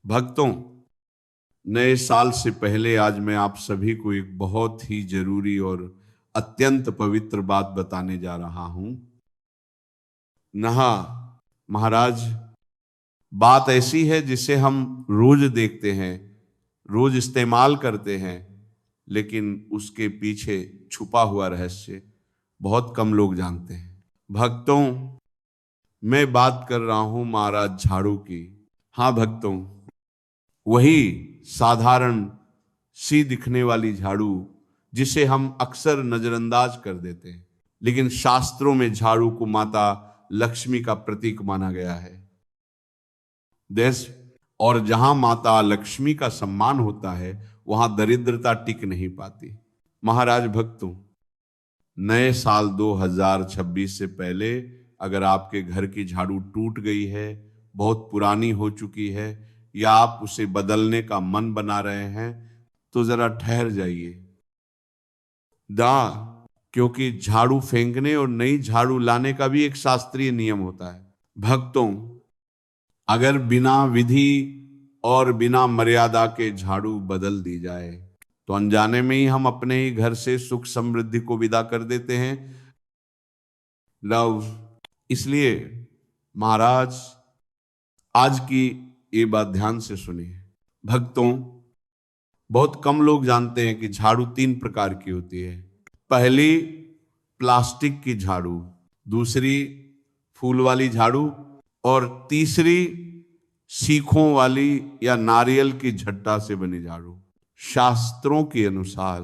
भक्तों, नए साल से पहले आज मैं आप सभी को एक बहुत ही जरूरी और अत्यंत पवित्र बात बताने जा रहा हूं। नहा महाराज, बात ऐसी है जिसे हम रोज देखते हैं, रोज इस्तेमाल करते हैं, लेकिन उसके पीछे छुपा हुआ रहस्य बहुत कम लोग जानते हैं। भक्तों, मैं बात कर रहा हूं महाराज झाड़ू की। हाँ भक्तों, वही साधारण सी दिखने वाली झाड़ू जिसे हम अक्सर नजरअंदाज कर देते हैं, लेकिन शास्त्रों में झाड़ू को माता लक्ष्मी का प्रतीक माना गया है। देश और जहां माता लक्ष्मी का सम्मान होता है, वहां दरिद्रता टिक नहीं पाती। महाराज भक्तों, नए साल 2026 से पहले अगर आपके घर की झाड़ू टूट गई है, बहुत पुरानी हो चुकी है, या आप उसे बदलने का मन बना रहे हैं, तो जरा ठहर जाइए। दा क्योंकि झाड़ू फेंकने और नई झाड़ू लाने का भी एक शास्त्रीय नियम होता है। भक्तों, अगर बिना विधि और बिना मर्यादा के झाड़ू बदल दी जाए तो अनजाने में ही हम अपने ही घर से सुख समृद्धि को विदा कर देते हैं। लव, इसलिए महाराज आज की ये बात ध्यान से सुनिए। भक्तों, बहुत कम लोग जानते हैं कि झाड़ू 3 प्रकार की होती है। पहली प्लास्टिक की झाड़ू, दूसरी फूल वाली झाड़ू, और तीसरी सीखों वाली या नारियल की झट्टा से बनी झाड़ू। शास्त्रों के अनुसार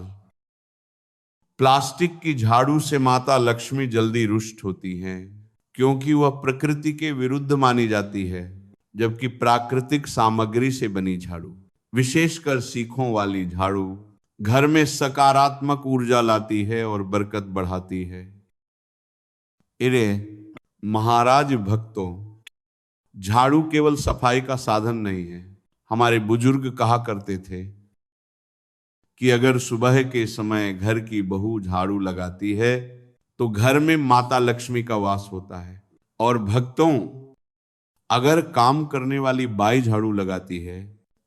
प्लास्टिक की झाड़ू से माता लक्ष्मी जल्दी रुष्ट होती हैं, क्योंकि वह प्रकृति के विरुद्ध मानी जाती है, जबकि प्राकृतिक सामग्री से बनी झाड़ू, विशेषकर सीखों वाली झाड़ू, घर में सकारात्मक ऊर्जा लाती है और बरकत बढ़ाती है। इरे महाराज भक्तों, झाड़ू केवल सफाई का साधन नहीं है। हमारे बुजुर्ग कहा करते थे कि अगर सुबह के समय घर की बहू झाड़ू लगाती है तो घर में माता लक्ष्मी का वास होता है। और भक्तों, अगर काम करने वाली बाई झाड़ू लगाती है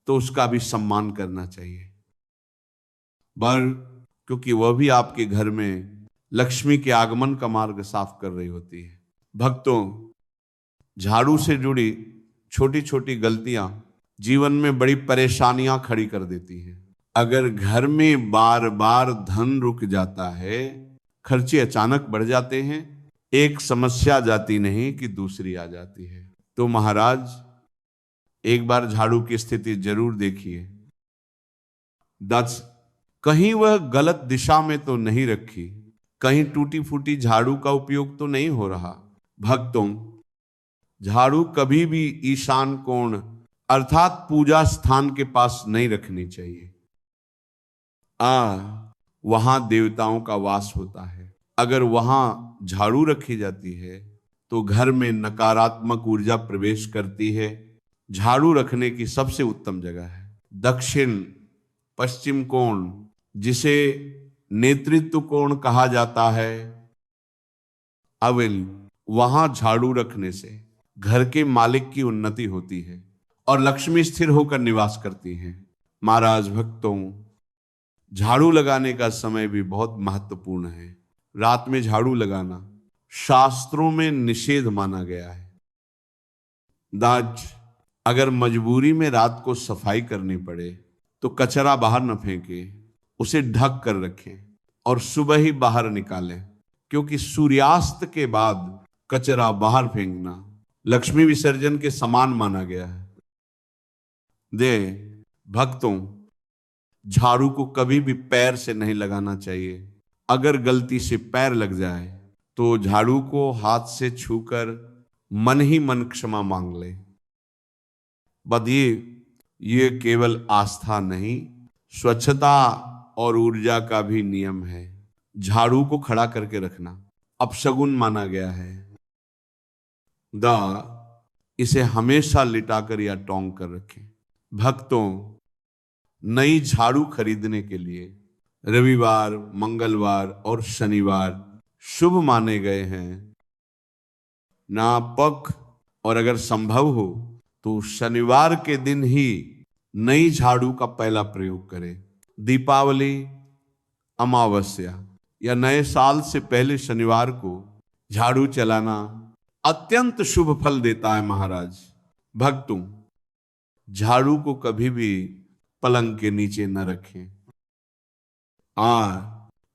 तो उसका भी सम्मान करना चाहिए, क्योंकि वह भी आपके घर में लक्ष्मी के आगमन का मार्ग साफ कर रही होती है। भक्तों, झाड़ू से जुड़ी छोटी छोटी गलतियां जीवन में बड़ी परेशानियां खड़ी कर देती हैं। अगर घर में बार बार धन रुक जाता है, खर्चे अचानक बढ़ जाते हैं, एक समस्या जाती नहीं कि दूसरी आ जाती है, तो महाराज एक बार झाड़ू की स्थिति जरूर देखिए। कहीं वह गलत दिशा में तो नहीं रखी, कहीं टूटी फूटी झाड़ू का उपयोग तो नहीं हो रहा। भक्तों, झाड़ू कभी भी ईशान कोण अर्थात पूजा स्थान के पास नहीं रखनी चाहिए। वहां देवताओं का वास होता है। अगर वहां झाड़ू रखी जाती है तो घर में नकारात्मक ऊर्जा प्रवेश करती है। झाड़ू रखने की सबसे उत्तम जगह है दक्षिण पश्चिम कोण, जिसे नेतृत्व कोण कहा जाता है। वहां झाड़ू रखने से घर के मालिक की उन्नति होती है और लक्ष्मी स्थिर होकर निवास करती है। महाराज भक्तों, झाड़ू लगाने का समय भी बहुत महत्वपूर्ण है। रात में झाड़ू लगाना शास्त्रों में निषेध माना गया है। अगर मजबूरी में रात को सफाई करनी पड़े तो कचरा बाहर न फेंके, उसे ढक कर रखें और सुबह ही बाहर निकालें, क्योंकि सूर्यास्त के बाद कचरा बाहर फेंकना लक्ष्मी विसर्जन के समान माना गया है। भक्तों, झाड़ू को कभी भी पैर से नहीं लगाना चाहिए। अगर गलती से पैर लग जाए तो झाड़ू को हाथ से छूकर मन ही मन क्षमा मांग ले। ये केवल आस्था नहीं, स्वच्छता और ऊर्जा का भी नियम है। झाड़ू को खड़ा करके रखना अपशगुन माना गया है। इसे हमेशा लिटाकर या टोंग कर रखें। भक्तों, नई झाड़ू खरीदने के लिए रविवार, मंगलवार और शनिवार शुभ माने गए हैं। नापक और अगर संभव हो तो शनिवार के दिन ही नई झाड़ू का पहला प्रयोग करें। दीपावली, अमावस्या या नए साल से पहले शनिवार को झाड़ू चलाना अत्यंत शुभ फल देता है महाराज। भक्तों, झाड़ू को कभी भी पलंग के नीचे न रखें।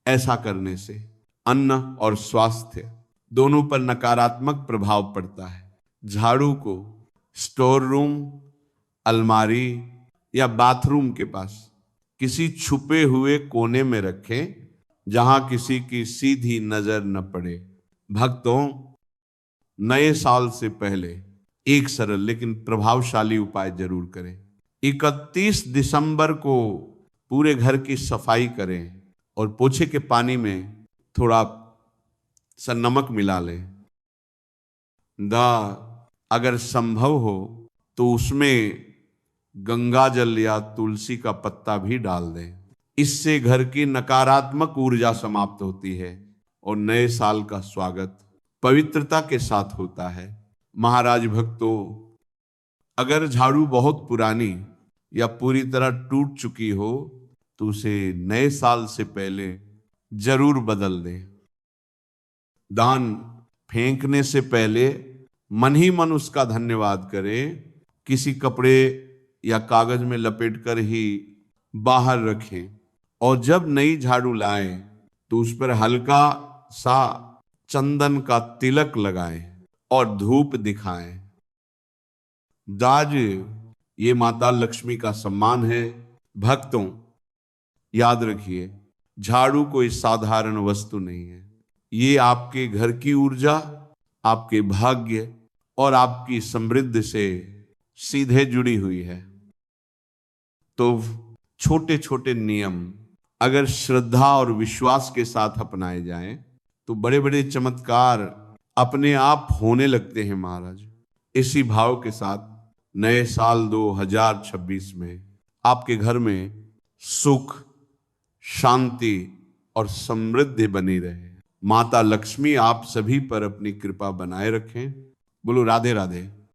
ऐसा करने से अन्न और स्वास्थ्य दोनों पर नकारात्मक प्रभाव पड़ता है। झाड़ू को स्टोर रूम, अलमारी या बाथरूम के पास किसी छुपे हुए कोने में रखें जहां किसी की सीधी नजर न पड़े। भक्तों, नए साल से पहले एक सरल लेकिन प्रभावशाली उपाय जरूर करें। 31 दिसंबर को पूरे घर की सफाई करें और पोछे के पानी में थोड़ा सा नमक मिला लें। अगर संभव हो तो उसमें गंगा जल या तुलसी का पत्ता भी डाल दें। इससे घर की नकारात्मक ऊर्जा समाप्त होती है और नए साल का स्वागत पवित्रता के साथ होता है। महाराज भक्तों, अगर झाड़ू बहुत पुरानी या पूरी तरह टूट चुकी हो तो उसे नए साल से पहले जरूर बदल दें। दान फेंकने से पहले मन ही मन उसका धन्यवाद करें। किसी कपड़े या कागज में लपेटकर ही बाहर रखें और जब नई झाड़ू लाएं तो उस पर हल्का सा चंदन का तिलक लगाएं और धूप दिखाएं। आज ये माता लक्ष्मी का सम्मान है। भक्तों, याद रखिए, झाड़ू कोई साधारण वस्तु नहीं है। ये आपके घर की ऊर्जा, आपके भाग्य और आपकी समृद्धि से सीधे जुड़ी हुई है। तो छोटे छोटे नियम अगर श्रद्धा और विश्वास के साथ अपनाए जाएं तो बड़े बड़े चमत्कार अपने आप होने लगते हैं महाराज। इसी भाव के साथ नए साल 2026 में आपके घर में सुख, शांति और समृद्धि बनी रहे। माता लक्ष्मी आप सभी पर अपनी कृपा बनाए रखें। बोलो राधे राधे।